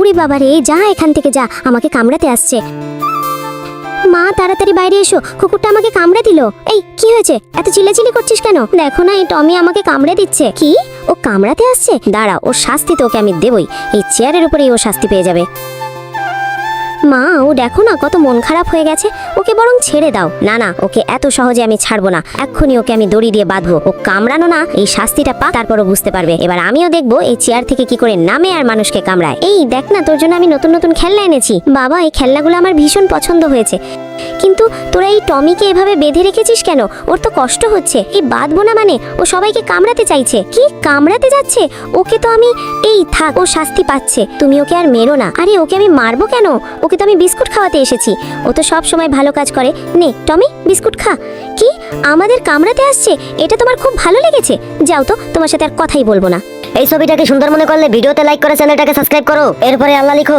ওরে বাবা রে, যা এখান থেকে যা, আমাকে কামড়াতে আসছে। মা তাড়াতাড়ি বাইরে এসো, কুকুরটা আমাকে কামড়ে দিল। এই কি হয়েছে, এত চিল্লাচিল্লি করছিস কেন? দেখো না, এই টমি আমাকে কামড়ে দিচ্ছে। কি, ও কামড়াতে আসছে? দাঁড়া, ওর শাস্তি তো ওকে আমি দেবই। এই চেয়ারের উপরেই ও শাস্তি পেয়ে যাবে। মা, ও দেখো না কত মন খারাপ হয়ে গেছে, ওকে বরং ছেড়ে দাও। না না, ওকে এত সহজে আমি ছাড়বো না, এক্ষুনি ওকে আমি দড়ি দিয়ে বাঁধবো। ও কামড়ানো না, এই শাস্তিটা পাক, তারপরও বুঝতে পারবে। এবার আমিও দেখবো এই চেয়ার থেকে কি করে নামে আর মানুষকে কামড়ায়। এই দেখ না, তোর জন্য আমি নতুন নতুন খেলনা এনেছি। বাবা, এই খেলনাগুলো আমার ভীষণ পছন্দ হয়েছে, কিন্তু তোরা এই টমিকে এভাবে বেঁধে রেখেছিস কেন? ওর তো কষ্ট হচ্ছে। এই বাঁধবো না মানে ও সবাইকে কামড়াতে চাইছে। কি কামড়াতে যাচ্ছে? ওকে তো আমি, এই থাক, ও শাস্তি পাচ্ছে, তুমি ওকে আর মেরো না। আরে ওকে আমি মারবো কেন? ওকে তো আমি বিস্কুট খাওয়াতে এসেছি, ও তো সব সময় ভালো কাজ করে। নে টমি, বিস্কুট খা। কি, আমাদের কামড়াতে আসছে? এটা তোমার খুব ভালো লেগেছে? যাও তো, তোমার সাথে আর কথাই বলবো না। এই ছবিটাকে সুন্দর মনে করলে ভিডিওতে লাইক করে চ্যানেলটাকে সাবস্ক্রাইব করো, এরপরে আল্লাহ লিখো।